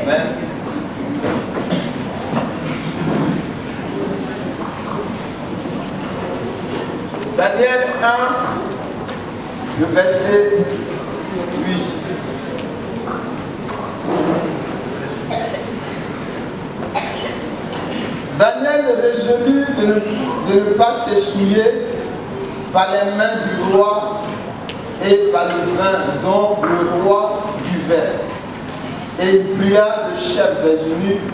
Amen. Daniel 1, le verset 8. Daniel résolut de ne pas s'essouiller par les mains du roi et par le vin dont le roi buvait. Et il pria le chef des eunuques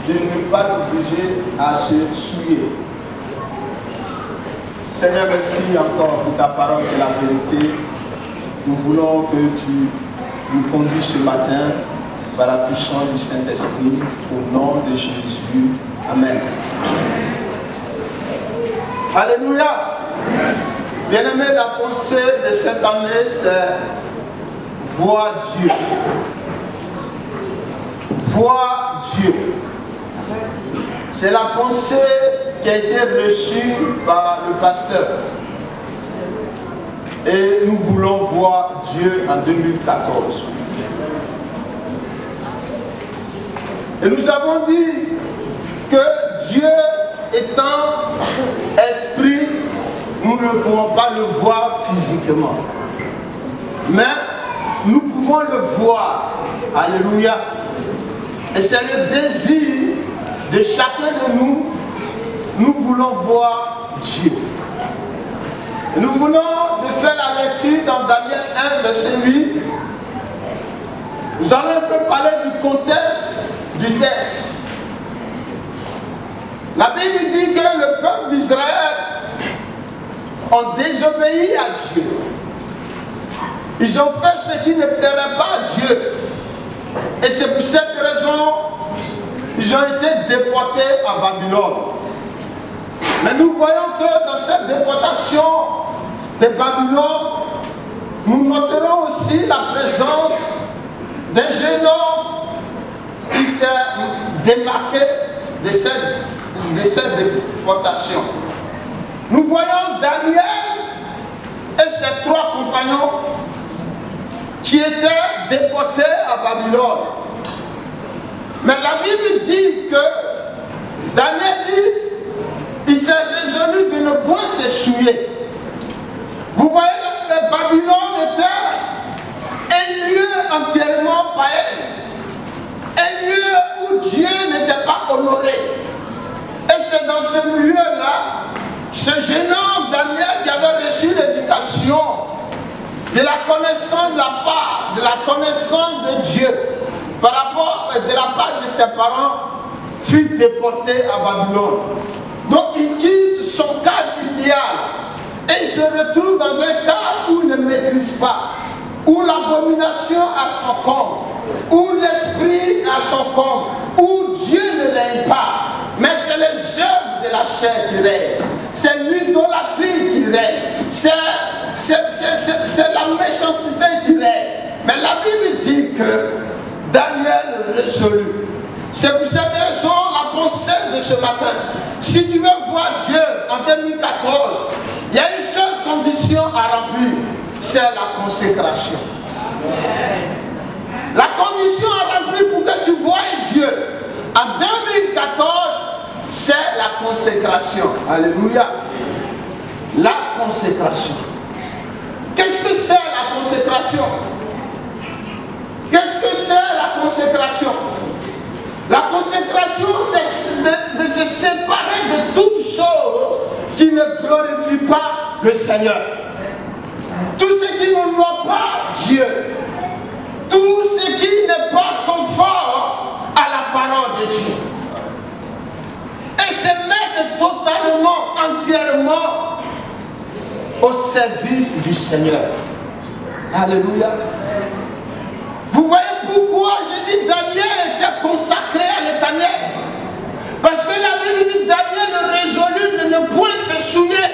de ne pas l'obliger à se souiller. Seigneur, merci encore pour ta parole et la vérité. Nous voulons que tu nous conduises ce matin par la puissance du Saint-Esprit, au nom de Jésus. Amen. Alléluia. Bien-aimé, la pensée de cette année, c'est voir Dieu. Voir Dieu. C'est la pensée qui a été reçue par le pasteur. Et nous voulons voir Dieu en 2014. Et nous avons dit que Dieu étant esprit, nous ne pouvons pas le voir physiquement. Mais nous pouvons le voir. Alléluia. Et c'est le désir de chacun de nous. Nous voulons voir Dieu. Et nous voulons de faire la lecture dans Daniel 1, verset 8. Nous allons un peu parler du contexte du texte. La Bible dit que le peuple d'Israël ont désobéi à Dieu. Ils ont fait ce qui ne plairait pas à Dieu. Et c'est pour cette raison ils ont été déportés à Babylone. Mais nous voyons que dans cette déportation de Babylone, nous noterons aussi la présence d'un jeune homme qui s'est démarqué de cette déportation. Nous voyons Daniel et ses 3 compagnons qui étaient déportés à Babylone. Mais la Bible dit que Daniel dit, il s'est résolu de ne point se souiller. Vous voyez que Babylone était un lieu entièrement païen, un lieu où Dieu n'était pas honoré. Et c'est dans ce lieu-là, ce jeune homme Daniel qui avait reçu l'éducation de la connaissance de la part, de la connaissance de Dieu, par rapport de la part de ses parents, fut déporté à Babylone. Donc il quitte son cadre idéal et il se retrouve dans un cadre où il ne maîtrise pas, où l'abomination a son comble, où l'esprit a son comble, où Dieu ne règne pas. Mais c'est les œuvres de la chair qui règnent, c'est l'idolâtrie qui règne, c'est la méchanceté qui règne. Mais la Bible dit que Daniel résolut. C'est pour cette raison la pensée de ce matin. Si tu veux voir Dieu en 2014, il y a une seule condition à remplir, c'est la consécration. La condition à remplir pour que tu voies Dieu en 2014, c'est la consécration. Alléluia. La consécration. Qu'est-ce que c'est la consécration? Qu'est-ce que c'est la consécration? La consécration, c'est de se séparer de toute chose qui ne glorifie pas le Seigneur. Tout ce qui n'honore pas Dieu. Tout ce qui n'est pas conforme à la parole de Dieu. Et se mettre totalement, entièrement au service du Seigneur. Alléluia. Vous voyez pourquoi j'ai dit Daniel était consacré à l'Éternel. Parce que la Bible dit Daniel résolut de ne point se souiller.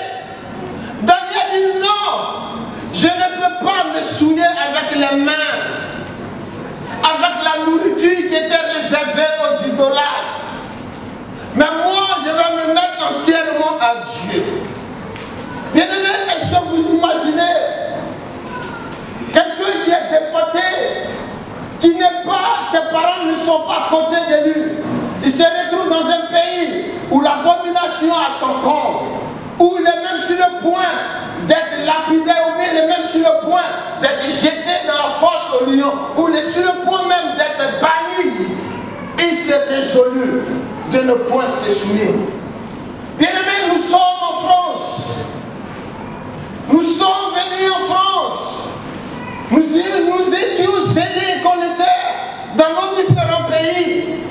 Daniel dit non, je ne peux pas me souiller avec les mains, avec la nourriture qui était réservée aux idolâtres. Mais moi, je vais me mettre entièrement à Dieu. Bien-aimé, est-ce que vous imaginez quelqu'un qui est déporté, qui n'est pas, ses parents ne sont à son comble, où il est même sur le point d'être lapidé, ou bien il est même sur le point d'être jeté dans la fosse au lion, ou il est sur le point même d'être banni, il s'est résolu de ne point s'essouiller. Bien-aimés, nous sommes en France. Nous sommes venus en France. Nous étions zélés qu'on était dans nos différents pays.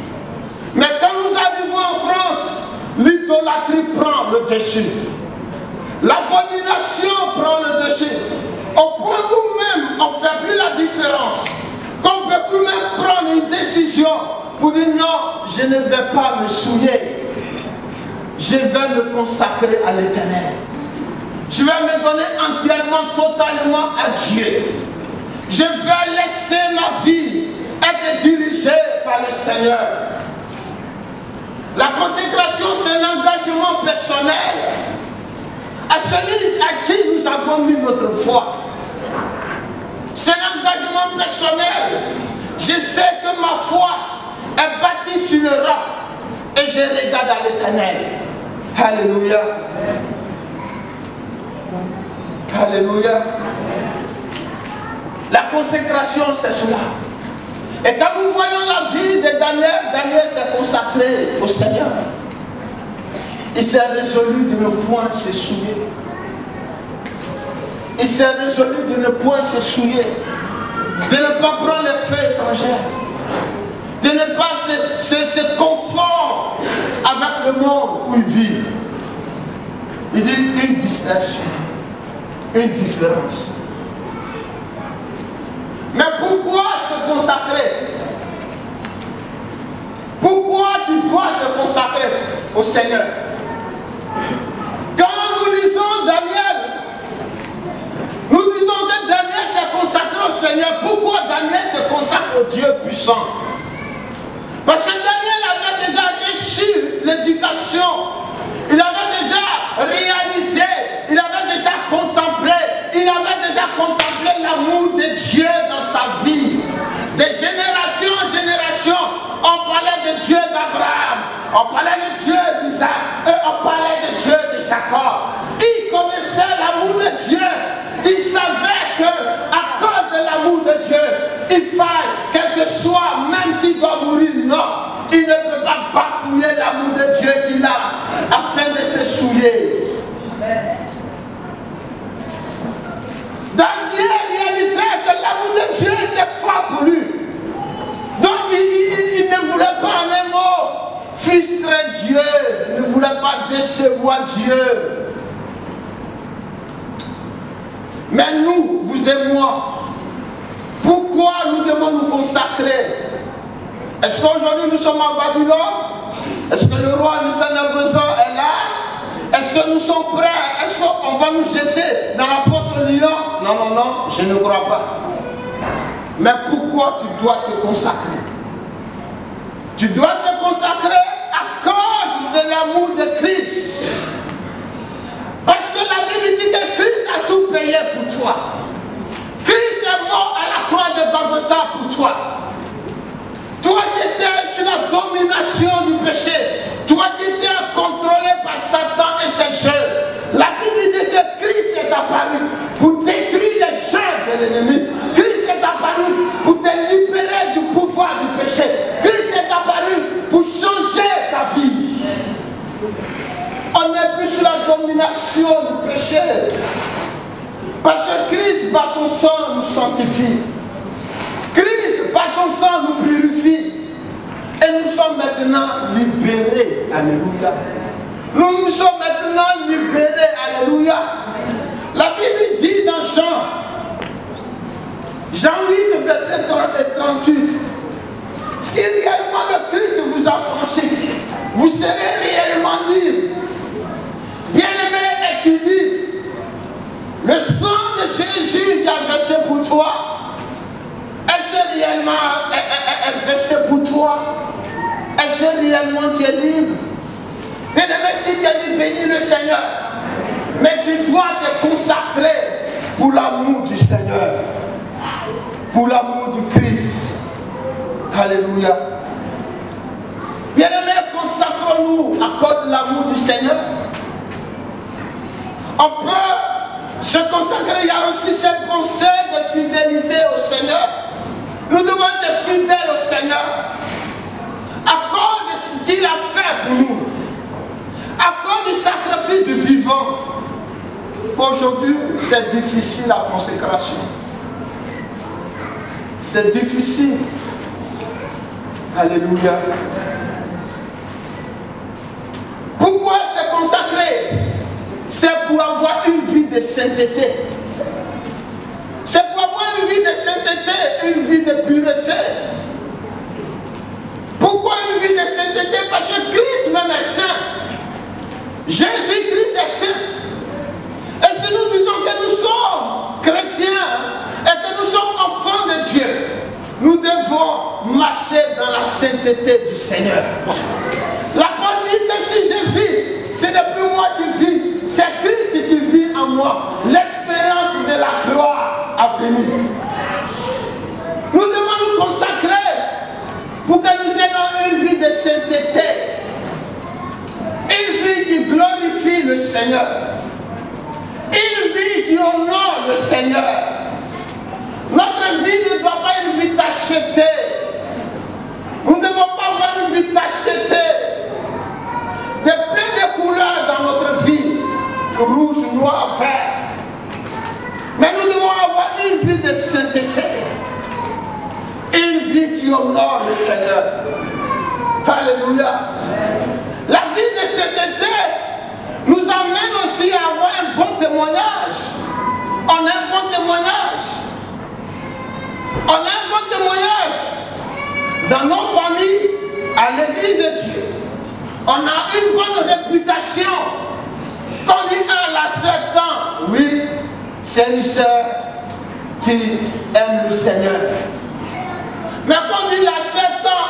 Mais quand nous arrivons en France, l'idolâtrie prend le dessus. L'abomination prend le dessus. Au point où même on ne fait plus la différence. Qu'on ne peut plus même prendre une décision pour dire non, je ne vais pas me souiller. Je vais me consacrer à l'Éternel. Je vais me donner entièrement, totalement à Dieu. Je vais laisser ma vie être dirigée par le Seigneur. La consécration, c'est un engagement personnel à celui à qui nous avons mis notre foi. C'est un engagement personnel. Je sais que ma foi est bâtie sur le roc et je regarde à l'Éternel. Alléluia. Alléluia. La consécration, c'est cela. Et quand nous voyons la vie de Daniel, Daniel s'est consacré au Seigneur. Il s'est résolu de ne point se souiller. Il s'est résolu de ne point se souiller. De ne pas prendre les feux étrangers. De ne pas se confondre avec le monde où il vit. Il dit une distinction, une différence. Mais pourquoi se consacrer? Pourquoi tu dois te consacrer au Seigneur? Quand nous lisons Daniel, nous disons que Daniel s'est consacré au Seigneur. Pourquoi Daniel se consacre au Dieu puissant? Parce que Daniel avait déjà reçu l'éducation. Il avait déjà réalisé, il avait déjà contemplé, l'amour de Dieu dans sa vie. De génération en génération, on parlait de Dieu d'Abraham, on parlait de Dieu d'Isaac, et on parlait de Dieu de Jacob. Il connaissait l'amour de Dieu. Il savait qu'à cause de l'amour de Dieu, il faille, quel que soit, même s'il doit mourir, non, il ne peut pas bafouiller l'amour de Dieu qu'il a afin de se souiller. Daniel réalisait que l'amour de Dieu était fort pour lui. Donc il ne voulait pas en un mot frustrer Dieu, il ne voulait pas décevoir Dieu. Mais nous, vous et moi, pourquoi nous devons nous consacrer? Est-ce qu'aujourd'hui nous sommes à Babylone? Est-ce que le roi Nabuchodonosor est là? Est-ce que nous sommes prêts? Est-ce qu'on va nous jeter dans la fosse au lion? Non, non, non, je ne crois pas. Mais pourquoi tu dois te consacrer? Tu dois te consacrer à cause de l'amour de Christ. Parce que la Bible dit que Christ a tout payé pour toi. Christ est mort à la croix de Golgotha pour toi. Toi qui étais sur la domination du péché, toi qui étais contrôlé par Satan et ses jeux, la Bible dit que Christ est apparu pour détruire les jeux de l'ennemi. Christ est apparu pour te libérer du pouvoir du péché. Christ est apparu pour changer ta vie. On n'est plus sous la domination du péché. Parce que Christ, par son sang, nous sanctifie. Christ, par son sang, nous purifie. Et nous sommes maintenant libérés. Alléluia. Nous sommes maintenant libérés. Alléluia. La Bible dit dans Jean 8, verset 30 et 38. Si réellement le Christ vous a franchi, vous serez réellement libre. Bien-aimé, es-tu libre? Le sang de Jésus qui a versé pour toi, est-ce que réellement est versé pour toi? Est-ce que réellement tu es libre? Bien-aimé, si tu es libre, bénis le Seigneur. Mais tu dois te consacrer pour l'amour du Seigneur. Pour l'amour du Christ. Alléluia. Bien-aimé, consacrons-nous à cause de l'amour du Seigneur. On peut se consacrer. Il y a aussi cette pensée de fidélité au Seigneur. Nous devons être fidèles au Seigneur. À cause de ce qu'il a fait pour nous. À cause du sacrifice vivant. Aujourd'hui, c'est difficile la consécration. C'est difficile. Alléluia. Pourquoi se consacrer? C'est pour avoir une vie de sainteté. C'est pour avoir une vie de sainteté, une vie de pureté. Pourquoi une vie de sainteté? Parce que Christ même est saint. Jésus-Christ est saint. Et si nous disons que nous sommes chrétiens et que nous sommes enfants de Dieu, nous devons marcher dans la sainteté du Seigneur. La parole dit que si je vis, ce n'est plus moi qui vis, c'est Christ qui vit en moi. L'espérance de la gloire à venir. Nous devons nous consacrer pour que nous ayons une vie de sainteté. Une vie qui glorifie le Seigneur. Une vie qui honore le Seigneur. Notre vie ne doit pas être une vie tachetée. Nous ne devons pas avoir une vie tachetée. De plein de couleurs dans notre vie. Rouge, noir, vert. Mais nous devons avoir une vie de sainteté. Une vie qui honore le Seigneur. Alléluia. La vie de sainteté nous amène aussi à avoir un bon témoignage. On a un bon témoignage. On a un bon témoignage dans nos familles, à l'église de Dieu. On a une bonne réputation. Quand on dit la sœur tant, oui, c'est une sœur qui aime le Seigneur. Mais quand on dit la sœur tant,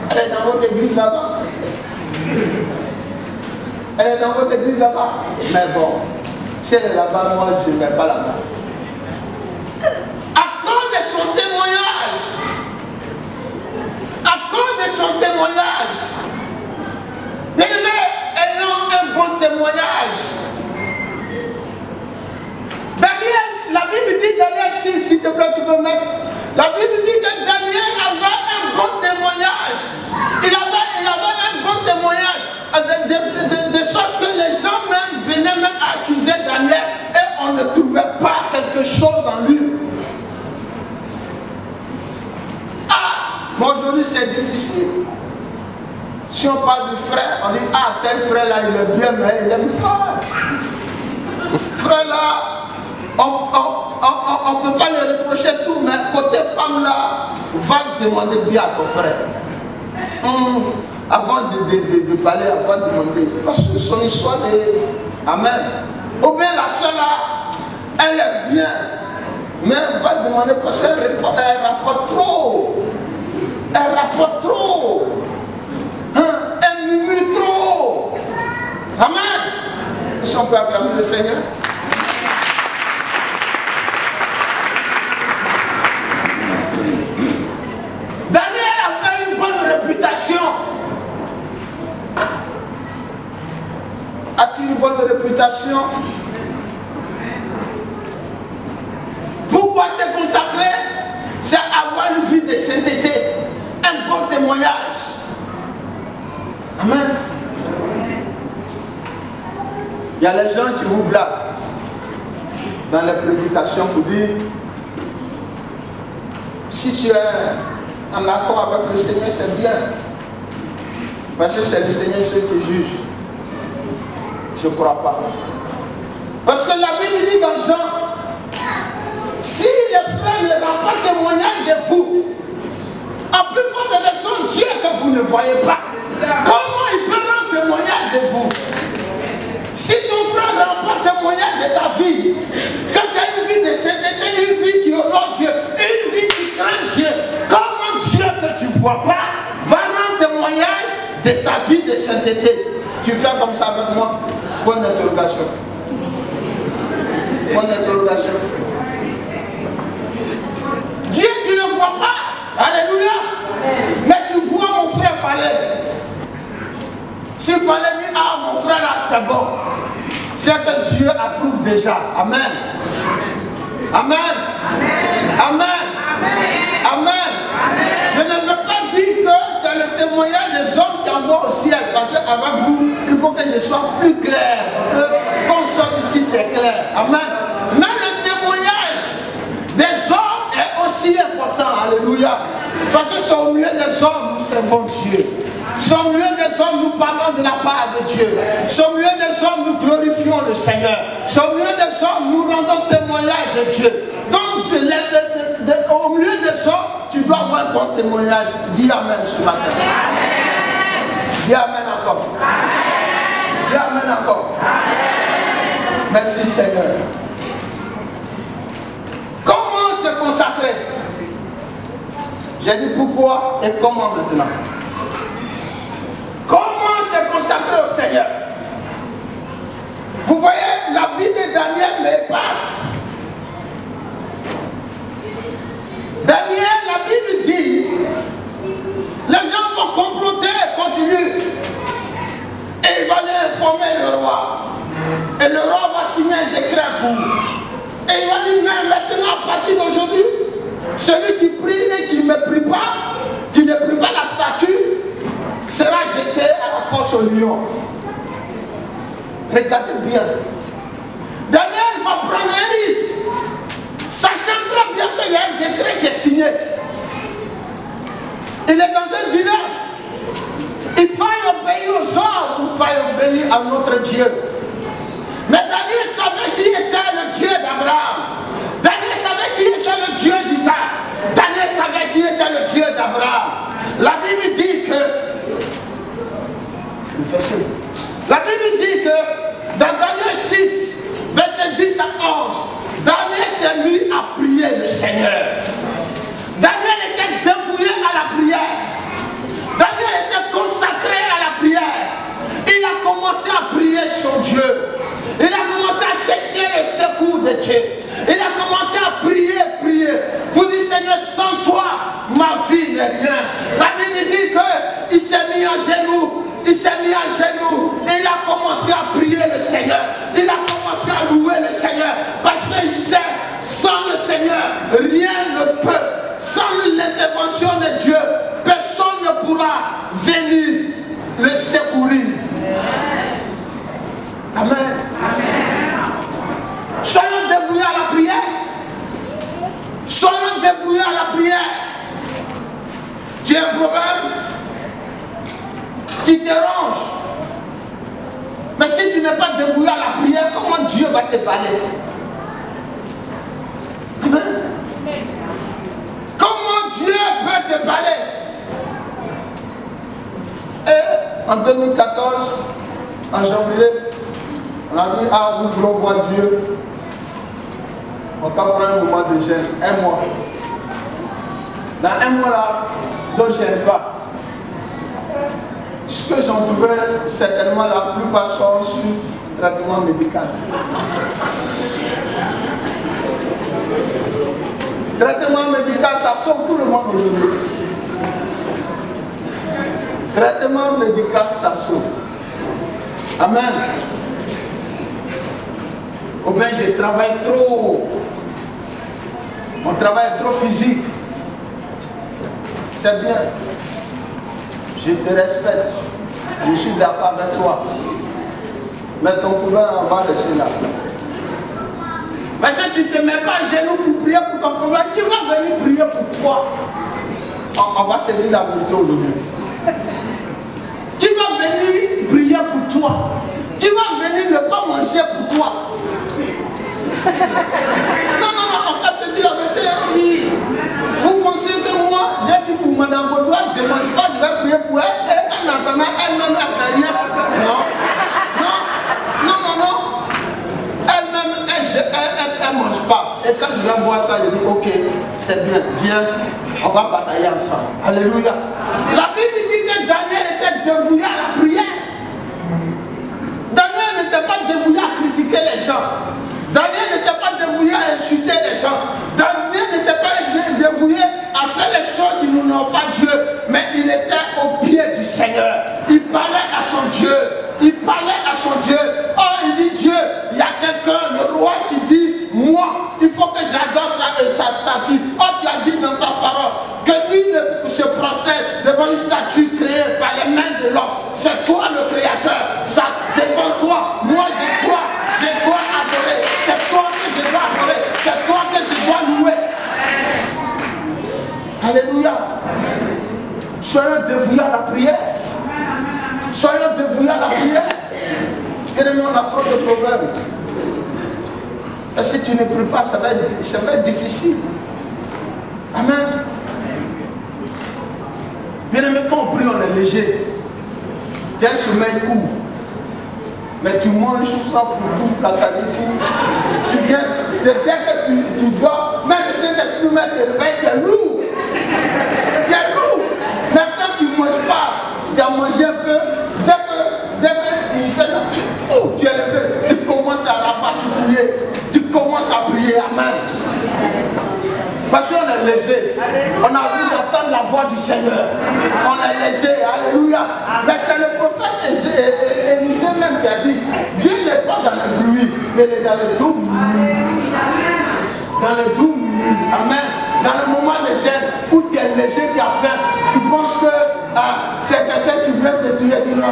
elle est dans votre église là-bas. Elle est dans votre église là-bas. Mais bon, si elle est là-bas, moi je ne vais pas là-bas. À cause de son témoignage, bien aimé, ayant un bon témoignage. Daniel, la Bible dit, Daniel 6, s'il te plaît, tu peux mettre. La Bible dit que Daniel avait un bon témoignage. Il avait un bon témoignage. De sorte que les gens même venaient même accuser Daniel et on ne trouvait pas quelque chose en lui. Mais aujourd'hui c'est difficile. Si on parle du frère, on dit tel frère là il est bien, mais il aime frère. Frère là, on ne peut pas lui reprocher tout, mais côté femme là, va demander bien à ton frère. Avant de parler, avant de demander. Parce que son histoire est. Amen. Ou bien la soeur là, elle est bien, mais elle va demander parce qu'elle rapporte trop. Elle rapporte trop. Elle murmure trop. Amen. Est-ce qu'on peut acclamer le Seigneur? Daniel avait une bonne réputation. As-tu une bonne réputation? Pourquoi se consacrer? C'est avoir une vie de sainteté. Un bon témoignage. Amen. Il y a les gens qui vous blaguent dans les prédications pour dire si tu es en accord avec le Seigneur, c'est bien. Parce que c'est le Seigneur ceux qui juge. Je ne crois pas. Parce que la Bible dit dans Jean, si les frères ne rendent pas témoignage de vous, en plus forte raison, Dieu que vous ne voyez pas, comment il peut rendre témoignage de vous? Si ton frère ne rend pas témoignage de ta vie, que tu as une vie de sainteté, une vie qui honore Dieu, une vie qui craint Dieu, comment Dieu que tu ne vois pas va rendre témoignage de ta vie de sainteté? Tu fais comme ça avec moi? Point d'interrogation. Point d'interrogation. Dieu, tu ne vois pas. Alléluia. Mais tu vois mon frère Fallait. S'il fallait dire, ah mon frère là c'est bon, c'est que Dieu approuve déjà. Amen. Amen. Amen. Amen. Je ne veux pas dire que c'est le témoignage des hommes qui envoient au ciel. Parce qu'avec vous, il faut que je sois plus clair. Qu'on sorte ici, c'est clair. Amen. Mais le témoignage des hommes est aussi important. Alléluia. Parce que c'est au milieu des hommes, nous servons Dieu. C'est au milieu des hommes, nous parlons de la part de Dieu. C'est au milieu des hommes, nous glorifions le Seigneur. C'est au milieu des hommes, nous rendons témoignage de Dieu. Donc, au milieu des hommes, tu dois avoir un bon témoignage. Dis Amen ce matin. Amen. Dis Amen encore. Amen. Dis Amen encore. Amen. Merci Seigneur. Comment se consacrer? J'ai dit pourquoi et comment maintenant. Comment se consacrer au Seigneur? Vous voyez, la vie de Daniel m'épate. Daniel, la Bible dit, les gens vont comploter et continuer. Et il va aller informer le roi. Et le roi va signer un décret pour. Et il va dire, mais maintenant, à partir d'aujourd'hui, celui qui prie et qui ne prie pas, qui ne prie pas la statue, sera jeté à la fosse au lion. Regardez bien. Daniel va prendre un risque. Sachant très bien qu'il y a un décret qui est signé. Il est dans un dilemme. Il faille obéir aux hommes ou faille obéir à notre Dieu. Mais Daniel savait qui était le Dieu d'Abraham. Daniel savait qui était le Dieu d'Isaac. Daniel savait qui était le Dieu d'Abraham. La Bible dit que... La Bible dit que dans Daniel 6, verset 10 à 11, Daniel s'est mis à prier le Seigneur. Daniel était dévoué à la prière. Daniel était consacré à la prière. Il a commencé à prier son Dieu. Il a commencé à chercher le secours de Dieu. Il a commencé à prier, pour dire Seigneur, sans toi, ma vie n'est rien. La Bible dit qu'il s'est mis à genoux. Il s'est mis à genoux. Il a commencé à prier le Seigneur. Il a commencé à louer le Seigneur. Parce qu'il sait, sans le Seigneur, rien ne peut. Sans l'intervention de Dieu, personne ne pourra venir le secourir. Amen. Soyons dévoués à la prière. Soyons dévoués à la prière. Tu as un problème, tu te ranges. Mais si tu n'es pas dévoué à la prière, comment Dieu va te parler? Amen. Comment Dieu peut te parler? Et en 2014, en janvier, on a dit, ah, nous voulons voir Dieu. On va prendre un moment de jeûne, un mois. Dans un mois là, donc je n'aime pas. Ce que j'en trouvais, certainement la plupart sont sur traitement médical. Traitement médical, ça sauve tout le monde aujourd'hui. Traitement médical, ça sauve. Amen. Ou bien je travaille trop. Mon travail est trop physique. C'est bien. Je te respecte. Je suis d'accord avec toi. Mais ton problème, on va rester là. Parce que tu ne te mets pas à genoux pour prier pour ton problème. Tu vas venir prier pour toi. On va se dire la vérité aujourd'hui. Tu vas venir prier pour toi. Tu vas venir ne pas manger pour toi. Non, on va se dire la vérité. Vous pensez que moi, j'ai dit pour Madame Baudouin, je ne mange pas, je vais prier pour elle. Et maintenant, elle-même, elle ne fait rien. Non. Elle-même, elle ne mange pas. Et quand je vais voir ça, je dis, ok, c'est bien, viens, on va batailler ensemble. Alléluia. La Bible dit que Daniel était dévoué à la prière. Daniel n'était pas dévoué à critiquer les gens. Daniel n'était pas dévoué à insulter les gens. Daniel n'était pas dévoué à faire les choses qui n'ont pas Dieu. Mais il était au pied du Seigneur. Il parlait à son Dieu. Il parlait à son Dieu. Oh, il dit Dieu, il y a quelqu'un, le roi qui dit, moi, il faut que j'adore sa statue. Oh, tu as dit dans ta parole que lui ne se prosterne devant une statue créée par les mains de l'homme. C'est toi le créateur. Ça, devant toi, moi je dois adorer. C'est toi que je dois adorer. C'est toi que je dois louer. Alléluia. Soyons dévoués à la prière. Soyons dévoués à la prière. Et nous, on a trop de problèmes. Et si tu ne pries pas, ça va être difficile. Amen. Bien aimé, quand on prie, on est léger. Tu as un sommeil court. Mais tu manges sans foutu, placardé, tu viens, dès que tu dors, même le Saint-Esprit te réveille, tu es lourd. Tu es lourd. Même quand tu ne manges pas, tu as mangé un peu, dès qu'il fait ça, tu es levé, tu commences à rabâchouiller, tu commences à prier, amen. Parce qu'on est léger, on a envie d'entendre la voix du Seigneur, on est léger, alléluia. Mais c'est le prophète Élisée même qui a dit, Dieu n'est pas dans le bruit, mais il est dans le doux bruit. Dans le doux bruit, amen. Dans le moment de gêne où tu es léger, tu as faim, tu penses que c'est quelqu'un qui vient de tuer, dit non,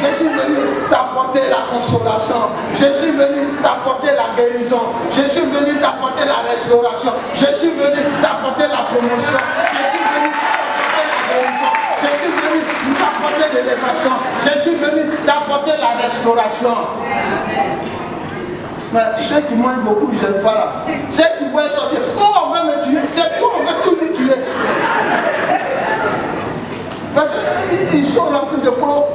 je suis venu t'apporter la consolation, je suis venu t'apporter la guérison, je suis venu t'apporter la restauration, je suis venu t'apporter la promotion, je suis venu t'apporter la guérison, je suis venu t'apporter l'élévation, je suis venu t'apporter la restauration. Mais ceux qui mangent beaucoup, ils n'aiment pas là. Ceux qui voient les sorciers, oh on veut me tuer, c'est toi, on veut toujours tuer. Parce qu'ils sont remplis de plombs.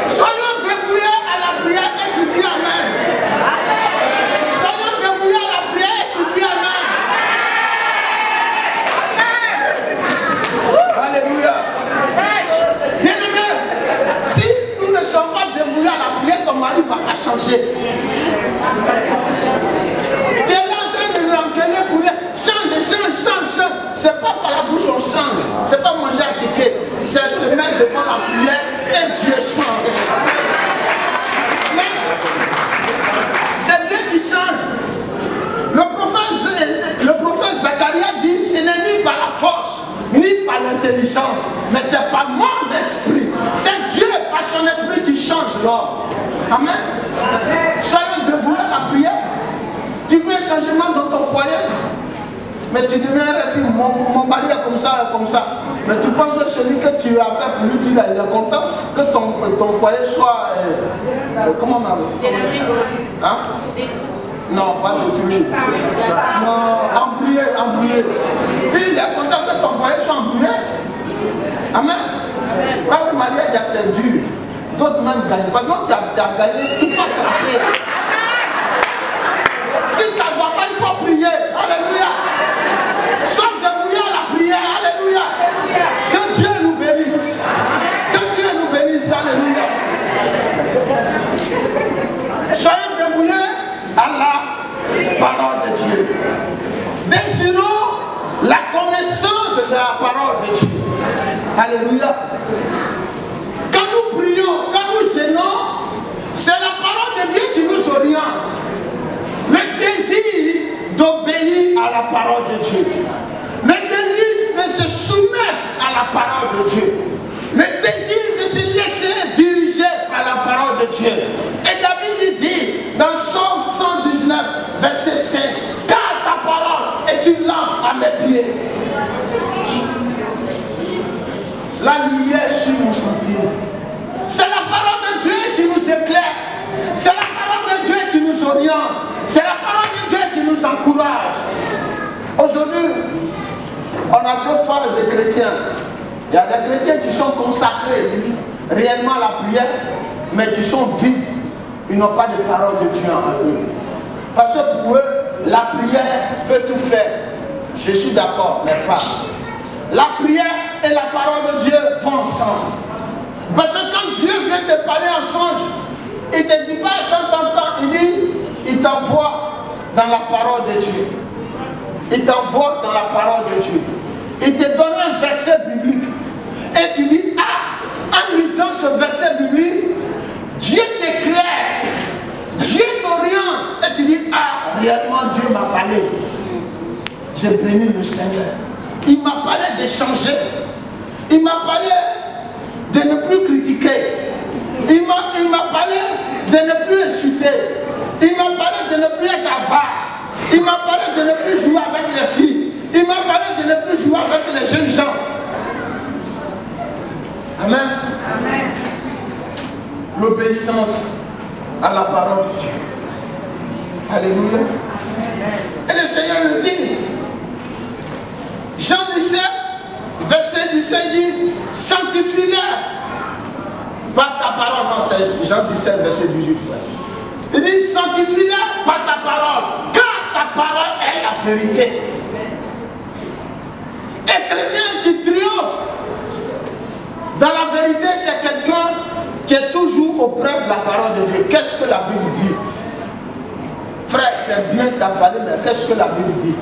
Soyons dévoués à la prière et tu dis amen. Soyons dévoués à la prière et tu dis amen. Alléluia. Bien-aimés, si nous ne sommes pas dévoués à la prière, ton mari ne va pas changer. Tu es là en train de l'engueuler pour dire change. C'est pas par la bouche on change. C'est pas manger à ticket. C'est se mettre devant la prière et Dieu change. Mais c'est Dieu qui change. Le prophète Zacharie dit ce n'est ni par la force, ni par l'intelligence, mais c'est par mon esprit. C'est Dieu par son esprit qui change l'homme. Amen. Soyons dévoués à la prière. Tu veux un changement dans ton foyer, mais tu deviens un refus. Mon mari est comme ça. Mais tu penses que celui que tu appelles pour lui dire, il est content que ton foyer soit. Comment on appelle? Hein? Non, pas détruit. Non, embrouillé. Puis il est content que ton foyer soit embrouillé. Amen. Quand le mariage c'est dur, d'autres même gagnent. Par exemple, tu as gagné, il faut attraper. Si ça ne va pas, il faut prier. Alléluia. Sois dévoué à la prière. Alléluia. Que Dieu nous bénisse. Que Dieu nous bénisse. Alléluia. Soyez dévoués à la parole de Dieu. Désirons la connaissance de la parole de Dieu. Alléluia. Quand nous prions, quand nous gênons, c'est la parole de Dieu qui nous oriente. Le désir d'obéir à la parole de Dieu. Le désir de se soumettre à la parole de Dieu. Le désir de se laisser diriger par la parole de Dieu. Et David dit dans Psaume 119, verset 5, car ta parole est une lampe à mes pieds. La lumière sur mon sentier. C'est la parole de Dieu qui nous éclaire. C'est la parole de Dieu qui nous oriente. C'est la parole de Dieu qui nous encourage. Aujourd'hui, on a deux phases de chrétiens. Il y a des chrétiens qui sont consacrés réellement à la prière, mais qui sont vides. Ils n'ont pas de parole de Dieu en eux. Parce que pour eux, la prière peut tout faire. Je suis d'accord, mais pas. La prière et la parole de Dieu vont ensemble. Parce que quand Dieu vient te parler en songe, il ne te dit pas tant, il dit, il t'envoie dans la parole de Dieu. il t'envoie dans la parole de Dieu. Il te donne un verset biblique. Et tu dis, ah, en lisant ce verset biblique, Dieu t'éclaire, Dieu t'oriente. Et tu dis, ah, réellement Dieu m'a parlé. J'ai béni le Seigneur. Il m'a parlé de changer. Il m'a parlé de ne plus critiquer. Il m'a parlé de ne plus insulter. Il m'a parlé de ne plus être avare. Il m'a parlé de ne plus jouer avec les filles. Il m'a parlé de ne plus jouer avec les jeunes gens. Amen. Amen. L'obéissance à la parole de Dieu. Alléluia. Et le Seigneur le dit. Jean 17, verset 17 dit, sanctifie-les par ta parole. Non, c'est Jean 17, verset 18. Il dit, sanctifie-les par ta parole, car ta parole est la vérité. Un chrétien qui triomphe dans la vérité, c'est quelqu'un qui est toujours auprès de la parole de Dieu. Qu'est-ce que la Bible dit? Frère, c'est bien de parler, mais qu'est-ce que la Bible dit?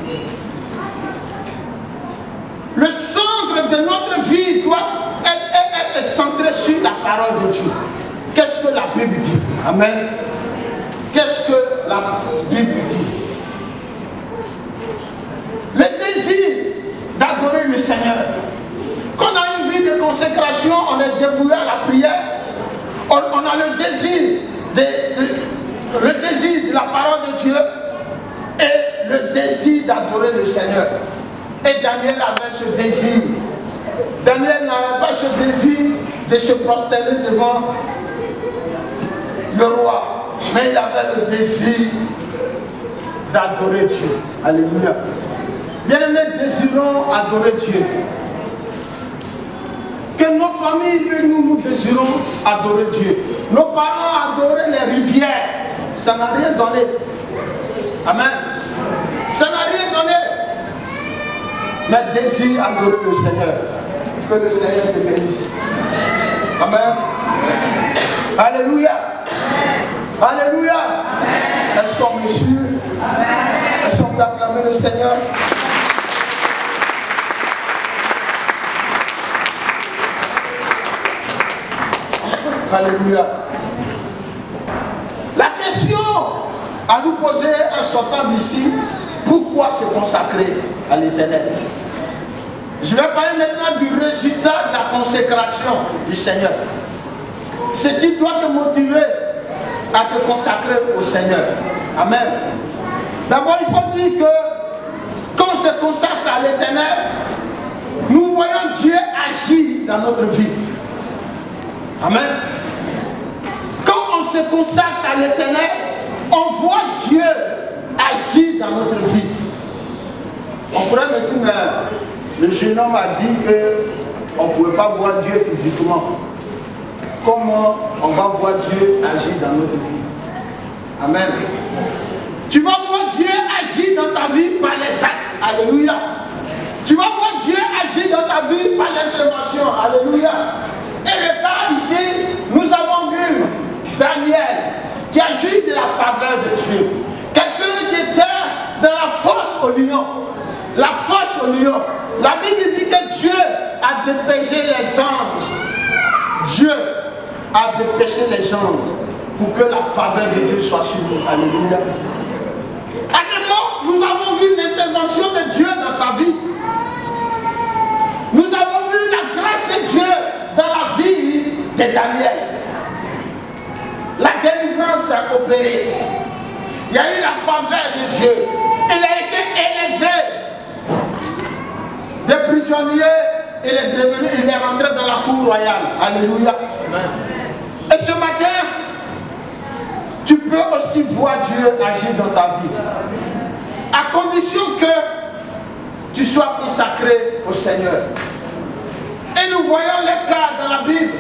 Le centre de notre vie doit être centré sur la parole de Dieu. Qu'est-ce que la Bible dit? Amen. Qu'est-ce que la Bible dit? Le désir d'adorer le Seigneur. Quand on a une vie de consécration, on est dévoué à la prière. On a le désir de la parole de Dieu et le désir d'adorer le Seigneur. Et Daniel avait ce désir. Daniel n'avait pas ce désir de se prosterner devant le roi, mais il avait le désir d'adorer Dieu. Alléluia. Bien-aimés, désirons adorer Dieu. Que nos familles et nous désirons adorer Dieu. Nos parents adoraient les rivières. Ça n'a rien donné. Amen. Ça n'a rien donné. Mais désire adorer le Seigneur. Que le Seigneur te bénisse. Amen. Alléluia. Alléluia. Est-ce qu'on me suit? Est-ce qu'on peut acclamer le Seigneur? Alléluia. La question à nous poser en sortant d'ici, pourquoi se consacrer à l'Éternel? Je vais parler maintenant du résultat de la consécration du Seigneur. Ce qui doit te motiver à te consacrer au Seigneur. Amen. D'abord, il faut dire que quand on se consacre à l'Éternel, nous voyons Dieu agir dans notre vie. Amen. Quand on se consacre à l'Éternel, on voit Dieu agir dans notre vie. On pourrait me dire, mais le jeune homme a dit qu'on ne pouvait pas voir Dieu physiquement. Comment on va voir Dieu agir dans notre vie? Amen. Tu vas voir Dieu agir dans ta vie par les actes. Alléluia. Tu vas voir Dieu agir dans ta vie par l'intervention. Alléluia. Et le cas ici, nous avons vu Daniel qui a joui de la faveur de Dieu. Quelqu'un qui était dans la fosse au lion. La fosse au lion. La Bible dit que Dieu a dépêché les anges. Dieu a dépêché les anges pour que la faveur de Dieu soit sur nous. Alléluia. Nous avons vu l'intervention de Dieu dans sa vie. Nous avons vu la grâce de Dieu dans la vie de Daniel. La délivrance a opéré. Il y a eu la faveur de Dieu. Il a été élevé de prisonnier. Il est rentré dans la cour royale. Alléluia. Et ce matin, tu peux aussi voir Dieu agir dans ta vie. À condition que tu sois consacré au Seigneur. Et nous voyons les cas dans la Bible.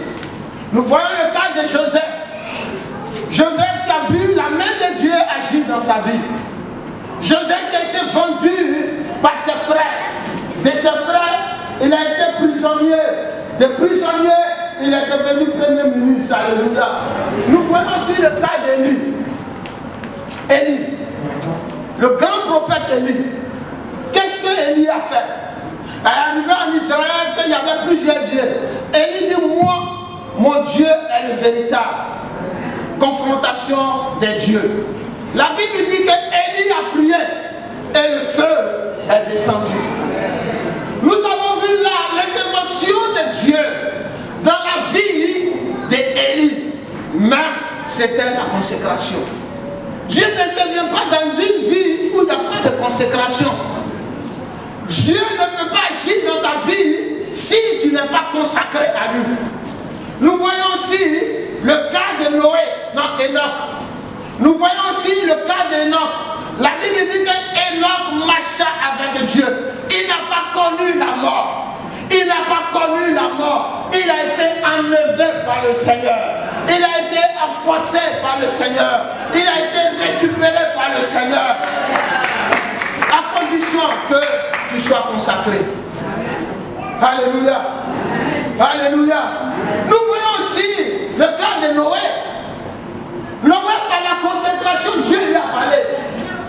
Nous voyons le cas de Joseph. Joseph qui a vu la main de Dieu agir dans sa vie. Joseph qui a été vendu par ses frères. De ses frères, il a été prisonnier. De prisonnier, il est devenu premier ministre. Alléluia. Nous voyons aussi le cas d'Élie. Élie. Le grand prophète Élie. Qu'est-ce fait. Elle est arrivée en Israël qu'il y avait plusieurs dieux. Élie dit, moi, mon Dieu est le véritable. Confrontation des dieux. La Bible dit que Élie a prié et le feu est descendu. Nous avons vu là l'intervention de Dieu dans la vie d'Élie. Mais c'était la consécration. Dieu n'intervient pas dans une vie où il n'y a pas de consécration. Dieu ne peut pas agir dans ta vie si tu n'es pas consacré à lui. Nous voyons aussi le cas de Noé, non, Enoch. Nous voyons aussi le cas d'Enoch. La Bible dit qu'Enoch marcha avec Dieu. Il n'a pas connu la mort. Il n'a pas connu la mort. Il a été enlevé par le Seigneur. Il a été emporté par le Seigneur. Il a été récupéré par le Seigneur. À condition que tu sois consacré. Alléluia. Alléluia. Nous voyons aussi le cas de Noé. Noé, par la consécration, Dieu lui a parlé.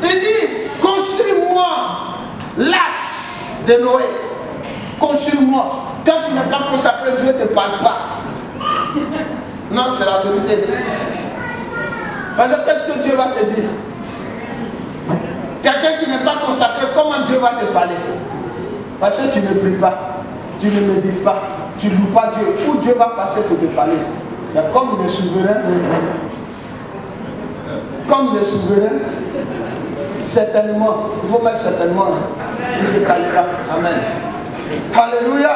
Il dit, construis-moi l'arche de Noé. Construis-moi. Quand tu n'es pas consacré, Dieu ne te parle pas. Non, c'est la vérité. Parce que qu'est-ce que Dieu va te dire? Quelqu'un qui n'est pas consacré, comment Dieu va te parler? Parce que tu ne pries pas, tu ne médites pas, tu ne loues pas Dieu. Où Dieu va passer pour te parler? Mais comme il est souverain, certainement, il faut mettre certainement, il te parlera. Amen. Alléluia.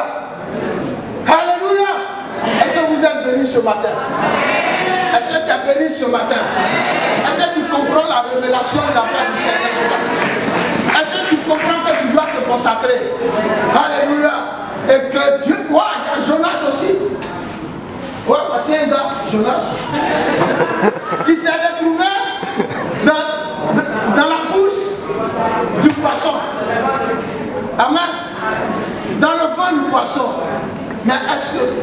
Alléluia. Est-ce que vous êtes bénis ce matin? Est-ce que tu es béni ce matin? Est-ce que tu comprends la révélation de la paix du Seigneur ce matin? Est-ce que tu comprends que tu dois te consacrer? Alléluia. Et que Dieu, il y a Jonas aussi. Ouais, parce qu'il y a un gars, Jonas, qui s'est retrouvé dans la bouche du poisson. Amen. Dans le fond du poisson.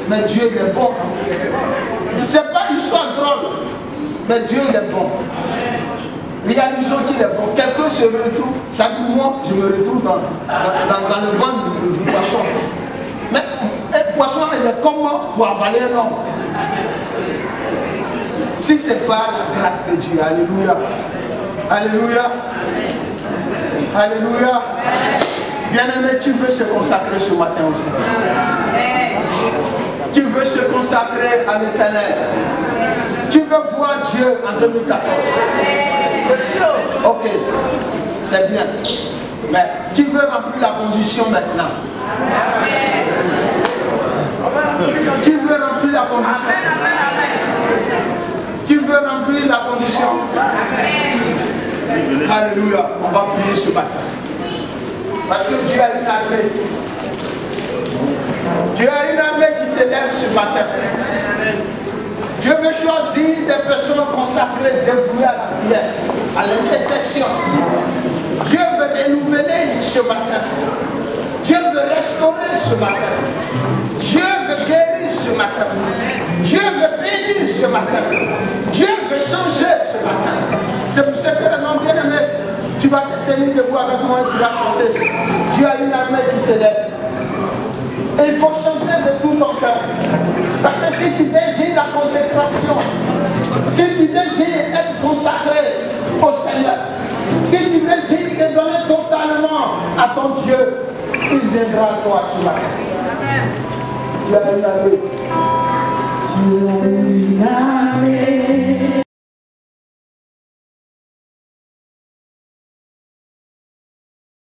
Mais Dieu il est bon. C'est pas une histoire drôle. Mais Dieu il est bon. Réalisons qu'il est bon. Quelqu'un se retrouve, ça dit moi, je me retrouve dans le ventre du poisson. Mais le poisson il est comment pour avaler l'homme? Si ce n'est pas la grâce de Dieu. Alléluia. Alléluia. Alléluia. Bien-aimé, tu veux se consacrer ce matin aussi. Tu veux se consacrer à l'Éternel. Tu veux voir Dieu en 2014. Ok, c'est bien. Mais tu veux remplir la condition maintenant. Tu veux remplir la condition. Tu veux remplir la condition. Alléluia. On va prier ce matin. Parce que Dieu a une armée. Dieu a une armée qui s'élève ce matin. Dieu veut choisir des personnes consacrées, dévouées à la prière, à l'intercession. Dieu veut renouveler ce matin. Dieu veut restaurer ce matin. Dieu veut guérir ce matin. Dieu veut bénir ce matin. Dieu veut changer ce matin. C'est pour cette raison, bien aimé, tu vas te tenir debout avec moi et tu vas chanter. Dieu a une armée qui s'élève. Et il faut chanter de tout ton cœur. Parce que si tu désires la consécration, si tu désires être consacré au Seigneur, si tu désires te donner totalement à ton Dieu, il viendra à toi ce matin. Dieu a une armée.